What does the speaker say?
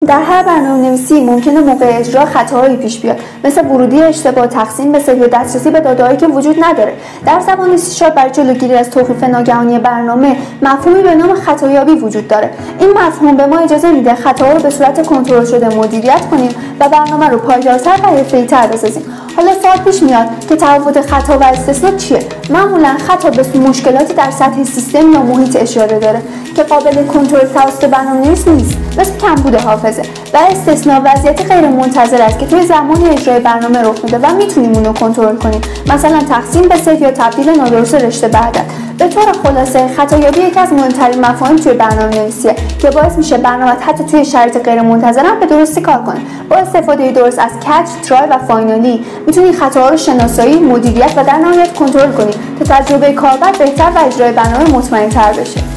در هر برنامه‌نویسی ممکنه موقع اجرا خطاهایی پیش بیاد، مثل ورودی اشتباه، تقسیم به صفر یا دسترسی به داده‌هایی که وجود نداره. در زبان سی# برای جلوگیری از توقیف ناگهانی برنامه مفهومی به نام خطایابی وجود داره. این مفهوم به ما اجازه میده خطاها رو به صورت کنترل شده مدیریت کنیم و برنامه رو پایدارتر و حرفه‌ای‌تر بسازیم. حالا سوال پیش میاد که تفاوت خطا و استثنا چیه؟ معمولا خطا به مشکلاتی در سطح سیستم یا محیط اشاره داره که قابل کنترل توسط برنامه‌نویس نیست، مثل کمبود حافظه. و استثنا وضعیتی غیر منتظره است که توی زمان اجرای برنامه رخ میده و میتونیم اون رو کنترل کنیم، مثلا تقسیم به صفر یا تبدیل نادرست رشته به عدد. به طور خلاصه خطایابی یکی از مهمترین مفاهیم توی برنامه‌نویسیه که باعث میشه برنامه حتی توی شرایط غیر منتظره هم به درستی کار کنه. با استفاده درست از کچ، ترای و فاینالی میتونی خطاها رو شناسایی، مدیریت و در نهایت کنترل کنی تا تجربه کاربر بهتر و اجرای برنامه مطمئن‌تر بشه.